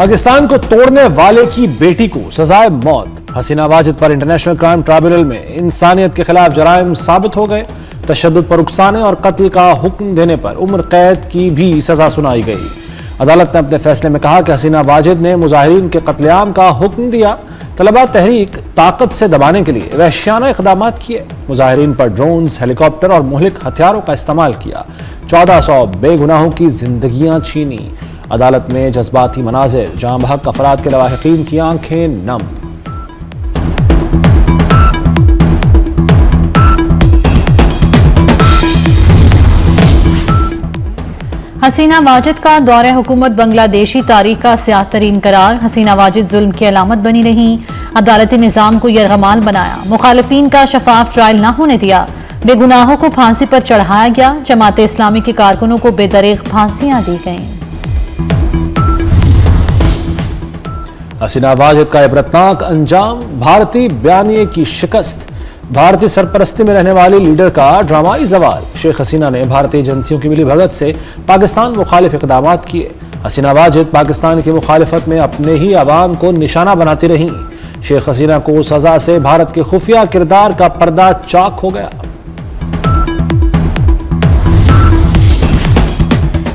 پاکستان کو توڑنے والے کی بیٹی کو سزائے موت۔ حسینہ واجد پر انٹرنیشنل کرائم ٹرائبیونل میں انسانیت کے خلاف جرائم ثابت ہو گئے۔ تشدد پر اکسانے اور قتل کا حکم دینے پر عمر قید کی بھی سزا سنائی گئی۔ عدالت نے اپنے فیصلے میں کہا کہ حسینہ واجد نے مظاہرین کے قتل عام کا حکم دیا، طلبہ تحریک طاقت سے دبانے کے لیے وحشیانہ اقدامات کیے، مظاہرین پر ڈرونز، ہیلی کاپٹر اور مہلک ہتھیاروں کا استعمال کیا، 1400 بے گناہوں کی زندگیاں چھینی۔ عدالت میں جذباتی مناظر، جاں بحق افراد کے لواحقین کی آنکھیں نم۔ حسینہ واجد کا دور حکومت بنگلہ دیشی تاریخ کا سیاہ ترین قرار۔ حسینہ واجد ظلم کی علامت بنی رہی، عدالتی نظام کو یرغمال بنایا، مخالفین کا شفاف ٹرائل نہ ہونے دیا، بے گناہوں کو پھانسی پر چڑھایا گیا، جماعت اسلامی کے کارکنوں کو بے دریغ پھانسیاں دی گئیں۔ حسینہ واجد کا عبرتناک انجام، بھارتی بیانیے کی شکست، بھارتی سرپرستی میں رہنے والی لیڈر کا ڈرامائی زوال۔ شیخ حسینہ نے بھارتی ایجنسیوں کی ملی بھگت سے پاکستان مخالف اقدامات کیے۔ حسینہ واجد پاکستان کی مخالفت میں اپنے ہی عوام کو نشانہ بناتی رہیں۔ شیخ حسینہ کو سزا سے بھارت کے خفیہ کردار کا پردہ چاک ہو گیا۔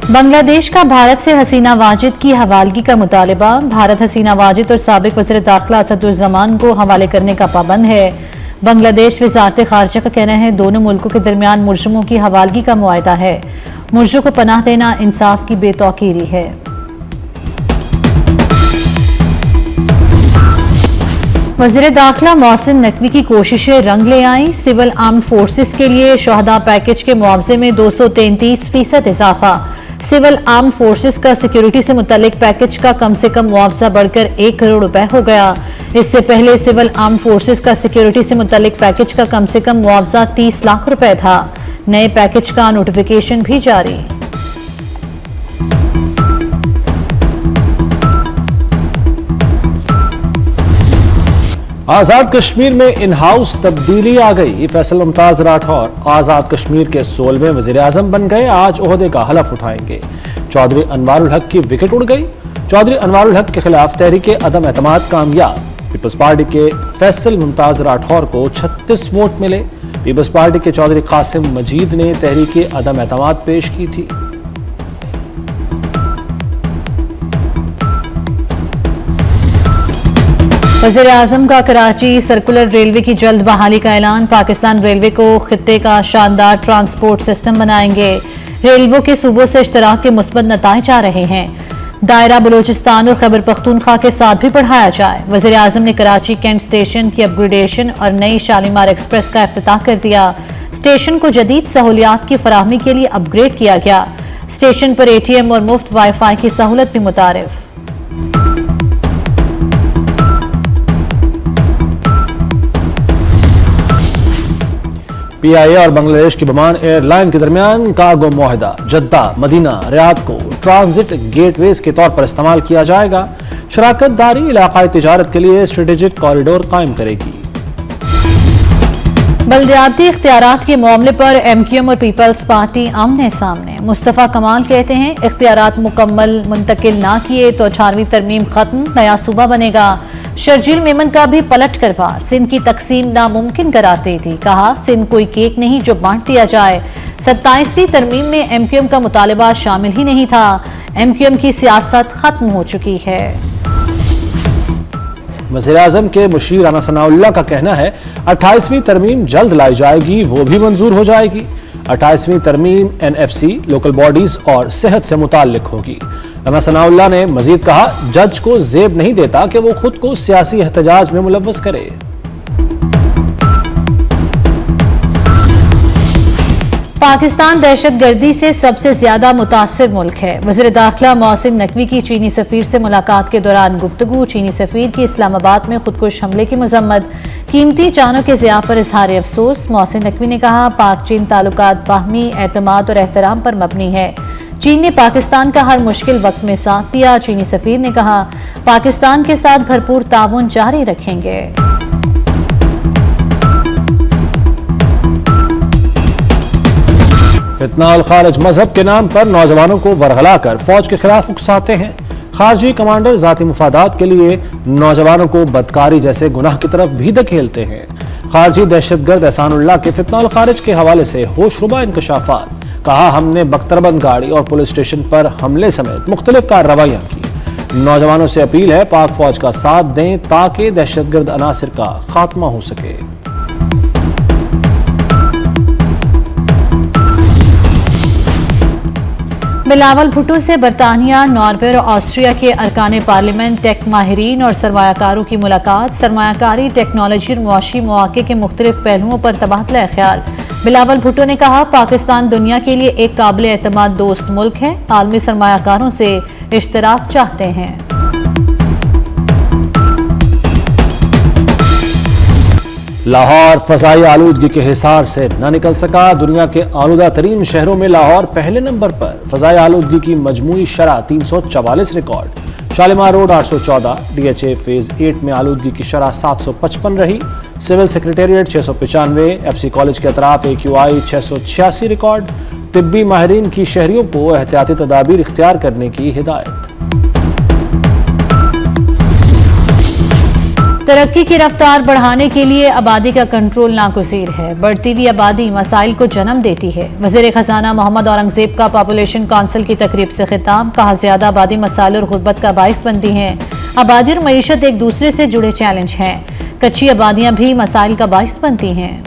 بنگلہ دیش کا بھارت سے حسینہ واجد کی حوالگی کا مطالبہ۔ بھارت حسینہ واجد اور سابق وزیر داخلہ اسدالزمان کو حوالے کرنے کا پابند ہے۔ بنگلہ دیش وزارت خارجہ کا کہنا ہے دونوں ملکوں کے درمیان ملزموں کی حوالگی کا معاہدہ ہے۔ ملزموں کو پناہ دینا انصاف کی بے توقیری ہے۔ وزیر داخلہ محسن نقوی کی کوششیں رنگ لے آئیں۔ سول آرمڈ فورسز کے لیے شہداء پیکج کے معاوضے میں 233% اضافہ۔ سول آرمڈ فورسز کا سیکیورٹی سے متعلق پیکج کا کم سے کم معاوضہ بڑھ کر 1 کروڑ روپے ہو گیا۔ اس سے پہلے سول آرمڈ فورسز کا سیکیورٹی سے متعلق پیکج کا کم سے کم معاوضہ 30 لاکھ روپے تھا۔ نئے پیکج کا نوٹیفیکیشن بھی جاری۔ آزاد کشمیر میں ان ہاؤس تبدیلی آ گئی۔ فیصل ممتاز راٹھور آزاد کشمیر کے 16ویں وزیر اعظم بن گئے، آج عہدے کا حلف اٹھائیں گے۔ چودھری انوار الحق کی وکٹ اڑ گئی۔ چودھری انوار الحق کے خلاف تحریک عدم اعتماد کامیاب۔ پیپلز پارٹی کے فیصل ممتاز راٹھور کو 36 ووٹ ملے۔ پیپلز پارٹی کے چودھری قاسم مجید نے تحریک عدم اعتماد پیش کی تھی۔ وزیر اعظم کا کراچی سرکولر ریلوے کی جلد بحالی کا اعلان۔ پاکستان ریلوے کو خطے کا شاندار ٹرانسپورٹ سسٹم بنائیں گے۔ ریلوے کے صوبوں سے اشتراک کے مثبت نتائج آ رہے ہیں۔ دائرہ بلوچستان اور خیبر پختونخوا کے ساتھ بھی بڑھایا جائے۔ وزیر اعظم نے کراچی کینٹ اسٹیشن کی اپ گریڈیشن اور نئی شالیمار ایکسپریس کا افتتاح کر دیا۔ اسٹیشن کو جدید سہولیات کی فراہمی کے لیے اپ گریڈ کیا گیا۔ اسٹیشن پر ATM اور مفت وائی فائی کی سہولت بھی متعارف۔ PIA اور بنگلہ دیش کی بمان ایئر لائن کے درمیان کارگو معاہدہ۔ جدہ، مدینہ، ریاض کو ٹرانزٹ گیٹ ویز کے طور پر استعمال کیا جائے گا۔ شراکت داری علاقائی تجارت کے لیے اسٹریٹجک کوریڈور قائم کرے گی۔ بلدیاتی اختیارات کے معاملے پر MQM اور پیپلز پارٹی آمنے سامنے۔ مصطفیٰ کمال کہتے ہیں اختیارات مکمل منتقل نہ کیے تو 18ویں ترمیم ختم، نیا صوبہ بنے گا۔ شرجیل میمن کا بھی پلٹ کر وار، سندھ کی تقسیم ناممکن کراتی تھی، کہا سندھ کوئی کیک نہیں جو بانٹ دیا جائے۔ 27ویں ترمیم میں MQM کا مطالبہ شامل ہی نہیں تھا۔ MQM کی سیاست ختم ہو چکی ہے۔ وزیر اعظم کے مشیر رانا ثناء اللہ کا کہنا ہے 28ویں ترمیم جلد لائی جائے گی، وہ بھی منظور ہو جائے گی۔ 28ویں ترمیم NFC، لوکل باڈیز اور صحت سے متعلق ہوگی۔ رانا ثناء اللہ نے مزید کہا جج کو زیب نہیں دیتا کہ وہ خود کو سیاسی احتجاج میں ملوث کرے۔ پاکستان دہشت گردی سے سب سے زیادہ متاثر ملک ہے۔ وزیر داخلہ محسن نقوی کی چینی سفیر سے ملاقات کے دوران گفتگو۔ چینی سفیر کی اسلام آباد میں خودکش حملے کی مذمت، قیمتی جانوں کے ضیاع پر اظہار افسوس۔ محسن نقوی نے کہا پاک چین تعلقات باہمی اعتماد اور احترام پر مبنی ہے۔ چین نے پاکستان کا ہر مشکل وقت میں ساتھ دیا۔ چینی سفیر نے کہا پاکستان کے ساتھ بھرپور تعاون جاری رکھیں گے۔ فتنہ الخارج مذہب کے نام پر نوجوانوں کو ورغلا کر فوج کے خلاف اکساتے ہیں۔ خارجی کمانڈر ذاتی مفادات کے لیے نوجوانوں کو بدکاری جیسے گناہ کی طرف بھی دھکیلتے ہیں۔ خارجی دہشت گرد احسان اللہ کے فتنہ الخارج کے حوالے سے ہوش ربا انکشافات۔ کہا ہم نے بختربند گاڑی اور پولیس اسٹیشن پر حملے سمیت مختلف کارروائیاں کی۔ نوجوانوں سے اپیل ہے پاک فوج کا ساتھ دیں تاکہ دہشت گرد عناصر کا خاتمہ ہو سکے۔ بلاول بھٹو سے برطانیہ، ناروے اور آسٹریا کے ارکان پارلیمنٹ، ٹیک ماہرین اور سرمایہ کاروں کی ملاقات۔ سرمایہ کاری، ٹیکنالوجی اور معاشی مواقع کے مختلف پہلوؤں پر تبادلہ خیال۔ بلاول بھٹو نے کہا پاکستان دنیا کے لیے ایک قابل اعتماد دوست ملک ہے، عالمی سرمایہ کاروں سے اشتراک چاہتے ہیں۔ لاہور فضائی آلودگی کے حصار سے نہ نکل سکا۔ دنیا کے آلودہ ترین شہروں میں لاہور پہلے نمبر پر۔ فضائی آلودگی کی مجموعی شرح 344 record. Shalimar road 814، D H A phase 8 میں آلودگی کی شرح 755 رہی۔ Civil secretariat 695، F C college کے اطراف AQI 686 ریکارڈ۔ طبی ماہرین کی شہریوں کو احتیاطی تدابیر اختیار کرنے کی ہدایت۔ ترقی کی رفتار بڑھانے کے لیے آبادی کا کنٹرول ناگزیر ہے۔ بڑھتی ہوئی آبادی مسائل کو جنم دیتی ہے۔ وزیر خزانہ محمد اورنگزیب کا پاپولیشن کونسل کی تقریب سے خطاب۔ کہا زیادہ آبادی مسائل اور غربت کا باعث بنتی ہیں۔ آبادی اور معیشت ایک دوسرے سے جڑے چیلنج ہیں۔ کچی آبادیاں بھی مسائل کا باعث بنتی ہیں۔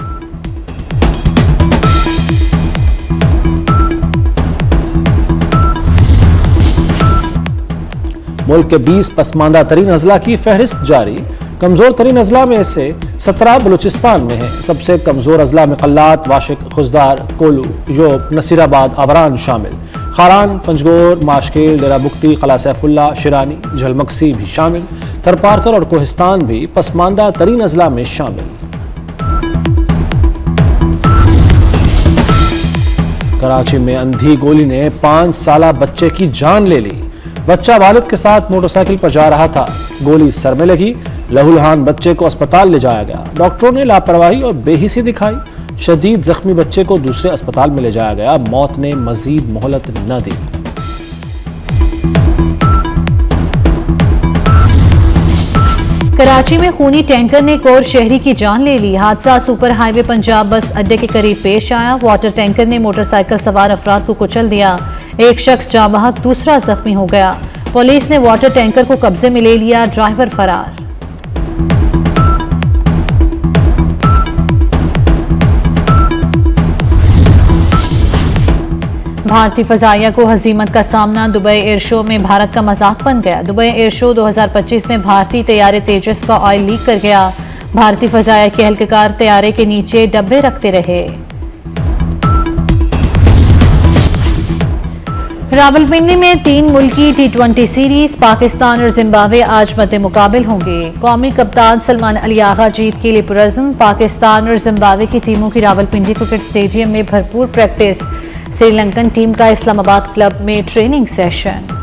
ملک کے 20 پسماندہ ترین اضلاع کی فہرست جاری۔ کمزور ترین اضلاع میں سے 17 بلوچستان میں ہیں۔ سب سے کمزور اضلاع میں قلات، واشق، خزدار، کولو، یوب، نصیر آباد، آبران شامل۔ خاران، پنجگور، ماشکیل، ڈیرہ بگٹی، قلعہ سیف اللہ، شیرانی، جھلمکسی بھی شامل۔ تھرپارکر اور کوہستان بھی پسماندہ ترین اضلاع میں شامل۔ کراچی میں اندھی گولی نے 5 سالہ بچے کی جان لے لی۔ بچہ والد کے ساتھ موٹر سائیکل پر جا رہا تھا، گولی سر میں لگی، لہولہان بچے کو اسپتال لے جایا گیا۔ ڈاکٹروں نے لاپرواہی اور بے حسی دکھائی، شدید زخمی بچے کو دوسرے اسپتال میں لے جایا گیا، موت نے مزید مہلت نہ دی۔ کراچی میں خونی ٹینکر نے ایک اور شہری کی جان لے لی۔ حادثہ سپر ہائی وے پنجاب بس اڈے کے قریب پیش آیا۔ واٹر ٹینکر نے موٹر سائیکل سوار افراد کو کچل دیا، ایک شخص جاں بحق، دوسرا زخمی ہو گیا۔ پولیس نے واٹر ٹینکر کو قبضے میں لے لیا، ڈرائیور فرار۔ بھارتی فضائیہ کو ہزیمت کا سامنا، دبئی ایئر شو میں بھارت کا مذاق بن گیا۔ دبئی ایئر شو 2025 میں بھارتی طیارے تیجس کا آئل لیک کر گیا۔ بھارتی فضائیہ کے اہلکار طیارے کے نیچے ڈبے رکھتے رہے۔ راولپنڈی میں 3 ملکی T20 سیریز، پاکستان اور زمبابوے آج مد مقابل ہوں گے۔ قومی کپتان سلمان علی آغا جیت کے لیے پرعزم۔ پاکستان اور زمبابوے کی ٹیموں کی راولپنڈی کرکٹ اسٹیڈیم میں بھرپور پریکٹس۔ سری لنکن ٹیم کا اسلام آباد کلب میں ٹریننگ سیشن۔